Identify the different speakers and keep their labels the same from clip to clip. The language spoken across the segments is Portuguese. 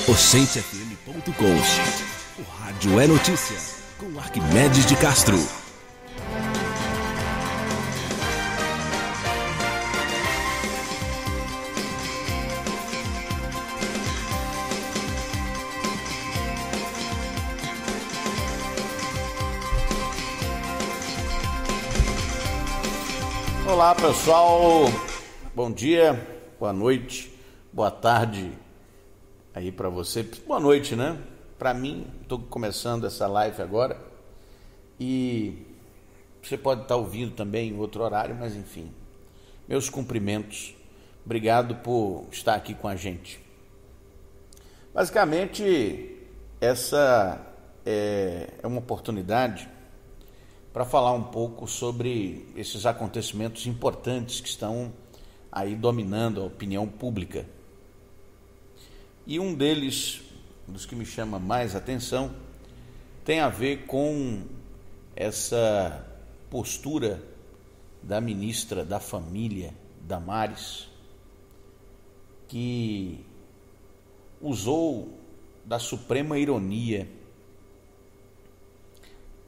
Speaker 1: Oxentefm.com. O rádio é notícia, com Arquimedes de Castro.
Speaker 2: Olá pessoal, bom dia, boa noite, boa tarde aí para você, boa noite, né? Para mim, estou começando essa live agora e você pode estar ouvindo também em outro horário, mas enfim, meus cumprimentos, obrigado por estar aqui com a gente. Basicamente, essa é uma oportunidade para falar um pouco sobre esses acontecimentos importantes que estão aí dominando a opinião pública. E um deles, dos que me chama mais atenção, tem a ver com essa postura da ministra da Família, Damares, que usou da suprema ironia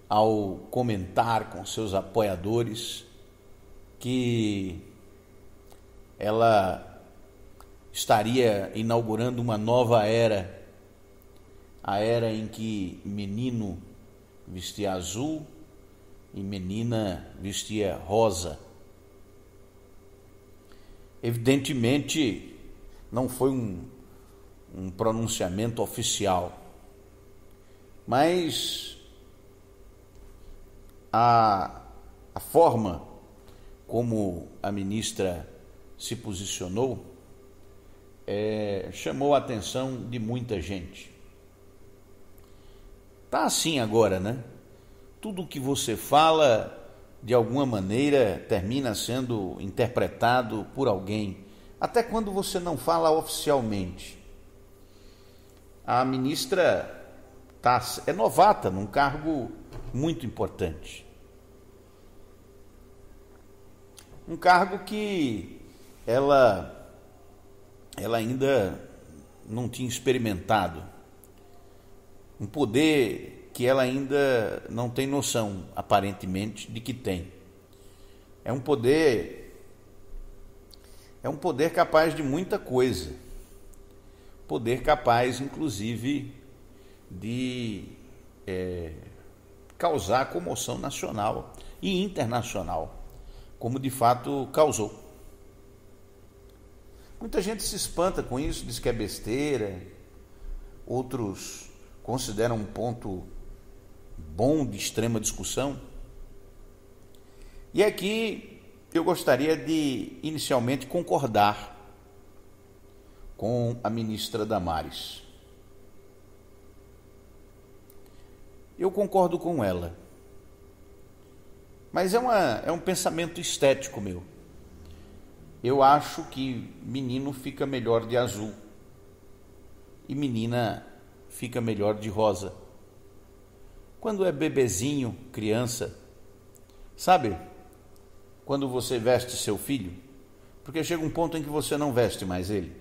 Speaker 2: ao comentar com seus apoiadores que ela estaria inaugurando uma nova era, a era em que menino vestia azul e menina vestia rosa. Evidentemente, não foi um pronunciamento oficial, mas a forma como a ministra se posicionou chamou a atenção de muita gente. Tá assim agora, né? Tudo que você fala, de alguma maneira, termina sendo interpretado por alguém, até quando você não fala oficialmente. A ministra é novata num cargo muito importante. Um cargo que ela ainda não tinha experimentado. Um poder que ela ainda não tem noção, aparentemente, de que tem. É um poder capaz de muita coisa. Poder capaz, inclusive, de causar comoção nacional e internacional, como de fato causou. Muita gente se espanta com isso, diz que é besteira, outros consideram um ponto bom de extrema discussão. E aqui eu gostaria de inicialmente concordar com a ministra Damares. Eu concordo com ela, mas é um pensamento estético meu. Eu acho que menino fica melhor de azul e menina fica melhor de rosa. Quando é bebezinho, criança, sabe? Quando você veste seu filho, porque chega um ponto em que você não veste mais ele.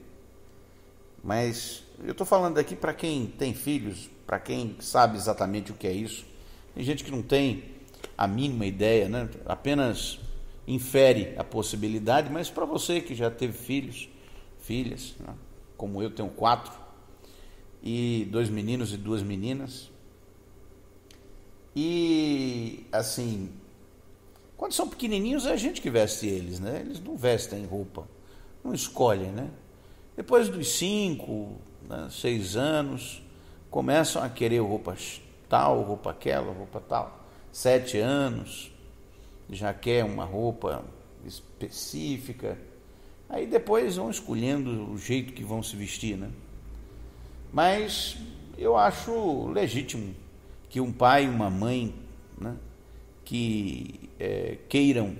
Speaker 2: Mas eu estou falando aqui para quem tem filhos, para quem sabe exatamente o que é isso. Tem gente que não tem a mínima ideia, né? Apenas infere a possibilidade, mas para você que já teve filhos, filhas, né? Como eu tenho 4, e 2 meninos e 2 meninas, e assim, quando são pequenininhos é a gente que veste eles, né? Eles não vestem roupa, não escolhem, né? Depois dos 5, 6 anos, começam a querer roupa tal, roupa aquela, roupa tal. 7 anos, já quer uma roupa específica. Aí depois vão escolhendo o jeito que vão se vestir, né? Mas eu acho legítimo que um pai e uma mãe, né, que queiram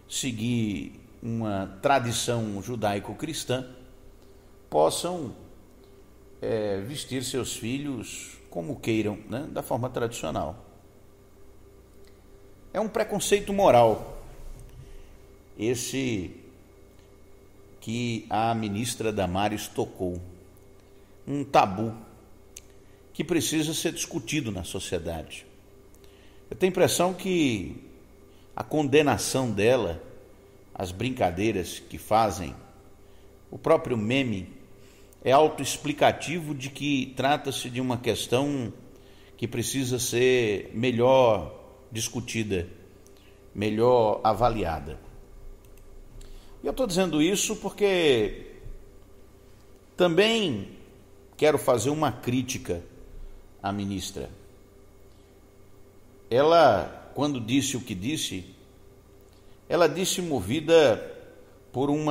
Speaker 2: seguir uma tradição judaico-cristã, possam vestir seus filhos como queiram, né, da forma tradicional. É um preconceito moral esse que a ministra Damares tocou. um tabu que precisa ser discutido na sociedade. Eu tenho a impressão que a condenação dela, as brincadeiras que fazem, o próprio meme, é autoexplicativo de que trata-se de uma questão que precisa ser melhor discutida, melhor avaliada. E eu estou dizendo isso porque também quero fazer uma crítica à ministra. Ela, quando disse o que disse, ela disse movida por um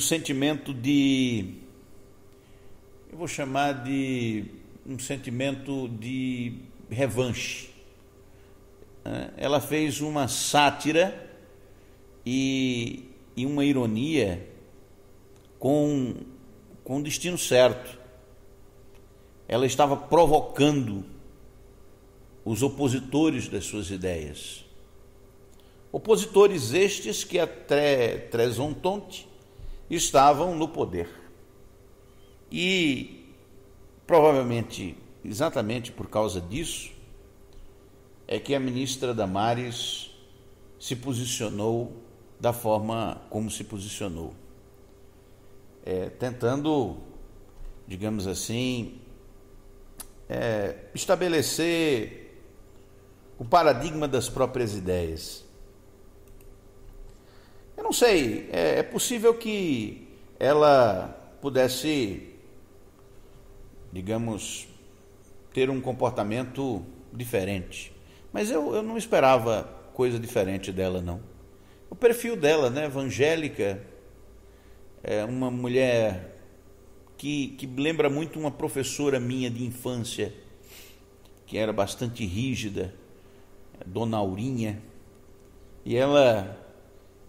Speaker 2: sentimento eu vou chamar de um sentimento de revanche. Ela fez uma sátira e uma ironia com o destino certo. Ela estava provocando os opositores das suas ideias. Opositores estes que até Trés on Tonte estavam no poder. E provavelmente, exatamente por causa disso, é que a ministra Damares se posicionou da forma como se posicionou. Tentando, digamos assim, estabelecer o paradigma das próprias ideias. Eu não sei, é possível que ela pudesse, digamos, ter um comportamento diferente. Mas eu não esperava coisa diferente dela, não. O perfil dela, né, evangélica, é uma mulher que lembra muito uma professora minha de infância, que era bastante rígida, Dona Aurinha, e ela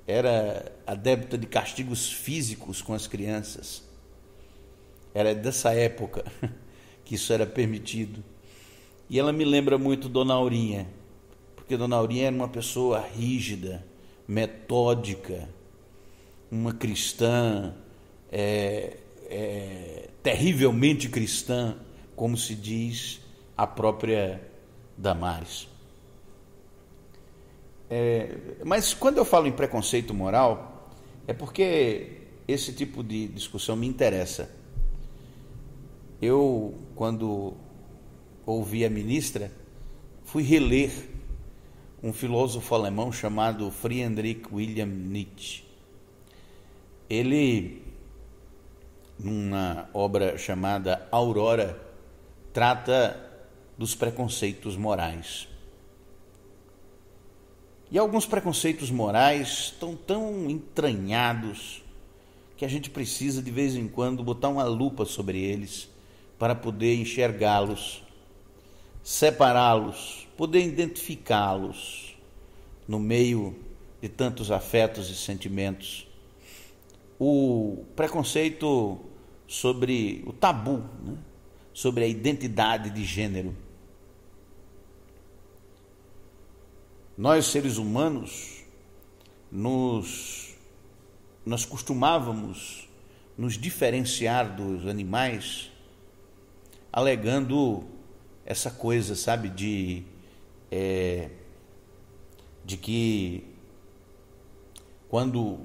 Speaker 2: era adepta de castigos físicos com as crianças. Era dessa época que isso era permitido. E ela me lembra muito Dona Aurinha, porque Dona Aurinha era uma pessoa rígida, metódica, uma cristã, terrivelmente cristã, como se diz a própria Damares. Mas quando eu falo em preconceito moral, é porque esse tipo de discussão me interessa. Eu, quando ouvi a ministra, fui reler um filósofo alemão chamado Friedrich Wilhelm Nietzsche. Ele, numa obra chamada Aurora, trata dos preconceitos morais. E alguns preconceitos morais estão tão entranhados que a gente precisa de vez em quando botar uma lupa sobre eles para poder enxergá-los, separá-los, poder identificá-los no meio de tantos afetos e sentimentos. O preconceito sobre o tabu, né? Sobre a identidade de gênero. Nós, seres humanos, nós costumávamos nos diferenciar dos animais alegando essa coisa, sabe, de que quando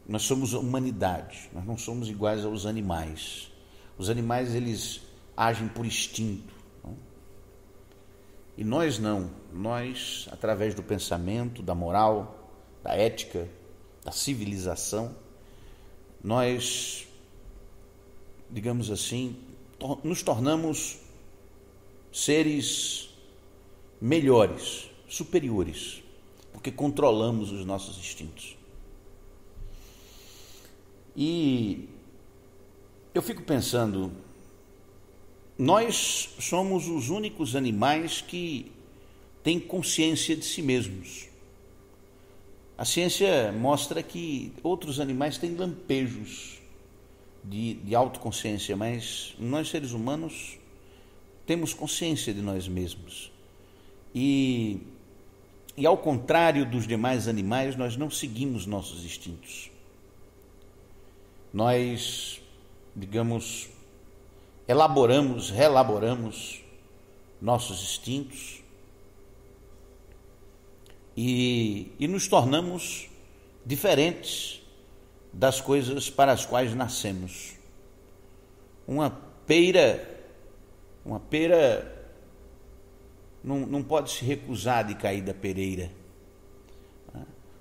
Speaker 2: nós somos a humanidade, nós não somos iguais aos animais. Os animais, eles agem por instinto. E nós não, nós, através do pensamento, da moral, da ética, da civilização, nós, digamos assim, nos tornamos seres melhores, superiores, porque controlamos os nossos instintos. E eu fico pensando, nós somos os únicos animais que têm consciência de si mesmos. A ciência mostra que outros animais têm lampejos de autoconsciência, mas nós, seres humanos, temos consciência de nós mesmos. E ao contrário dos demais animais, nós não seguimos nossos instintos. Nós digamos, relaboramos nossos instintos e nos tornamos diferentes das coisas para as quais nascemos. Uma pera não pode se recusar de cair da pereira.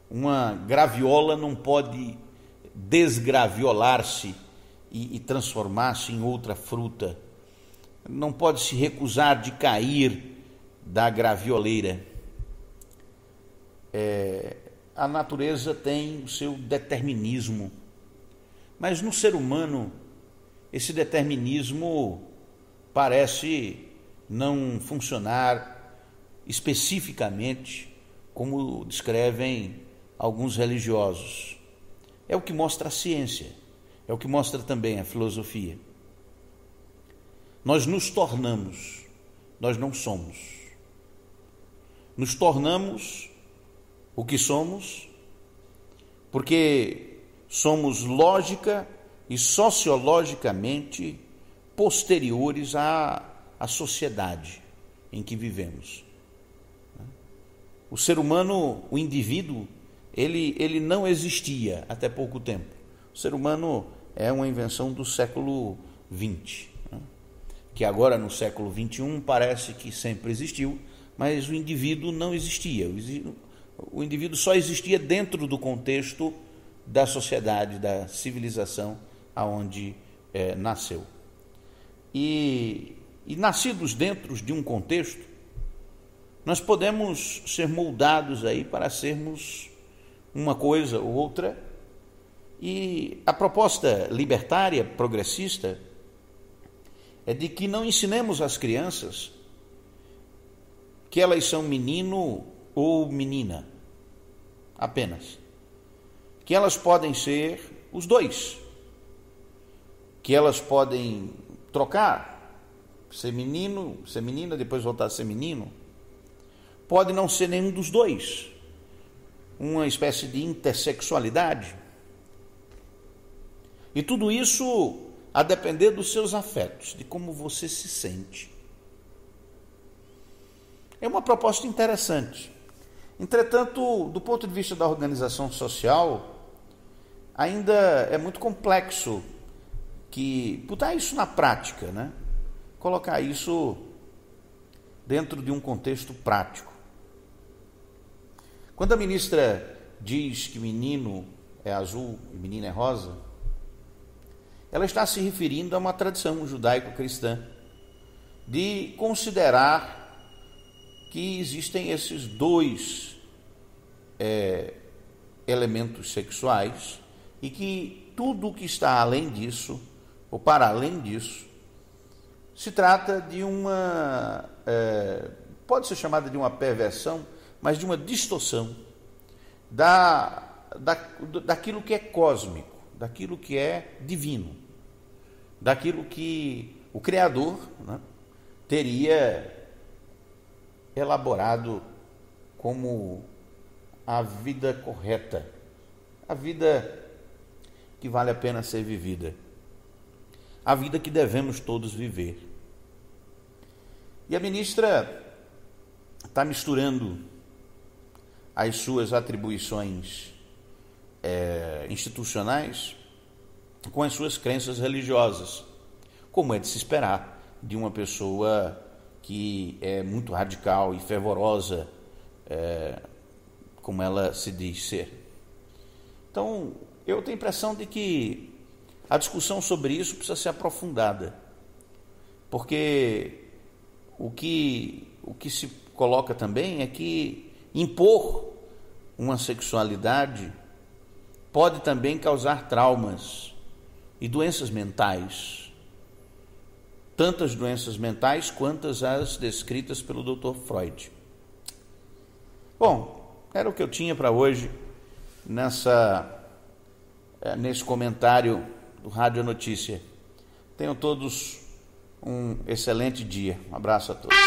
Speaker 2: Uma graviola não pode desgraviolar-se e transformar-se em outra fruta. Não pode se recusar de cair da gravioleira. A natureza tem o seu determinismo, mas no ser humano esse determinismo parece não funcionar especificamente como descrevem alguns religiosos. É o que mostra a ciência, é o que mostra também a filosofia. Nós nos tornamos, nós não somos. Nos tornamos o que somos, porque somos lógica e sociologicamente posteriores à sociedade em que vivemos. O ser humano, o indivíduo, ele não existia até pouco tempo. O ser humano é uma invenção do século XX, que agora no século XXI parece que sempre existiu, mas o indivíduo não existia. O indivíduo só existia dentro do contexto da sociedade, da civilização aonde nasceu. E nascidos dentro de um contexto, nós podemos ser moldados aí para sermos uma coisa ou outra. E a proposta libertária, progressista, é de que não ensinemos às crianças que elas são menino ou menina, apenas. Que elas podem ser os dois. Que elas podem trocar, ser menino, ser menina, depois voltar a ser menino. Pode não ser nenhum dos dois. Uma espécie de intersexualidade. E tudo isso a depender dos seus afetos, de como você se sente. É uma proposta interessante. Entretanto, do ponto de vista da organização social, ainda é muito complexo botar isso na prática, né? Colocar isso dentro de um contexto prático. Quando a ministra diz que menino é azul e menina é rosa, ela está se referindo a uma tradição judaico-cristã de considerar que existem esses dois elementos sexuais e que tudo o que está além disso, ou para além disso, se trata de uma, pode ser chamada de uma perversão, mas de uma distorção daquilo que é cósmico, daquilo que é divino, daquilo que o Criador, né, teria elaborado como a vida correta, a vida que vale a pena ser vivida, a vida que devemos todos viver. E a ministra está misturando as suas atribuições institucionais com as suas crenças religiosas, como é de se esperar de uma pessoa que é muito radical e fervorosa, como ela se diz ser. Então, eu tenho a impressão de que a discussão sobre isso precisa ser aprofundada, porque o que se coloca também é que impor uma sexualidade pode também causar traumas e doenças mentais, tantas doenças mentais quantas as descritas pelo Dr. Freud. Bom, era o que eu tinha para hoje nesse comentário do Rádio Notícia. Tenham todos um excelente dia. Um abraço a todos.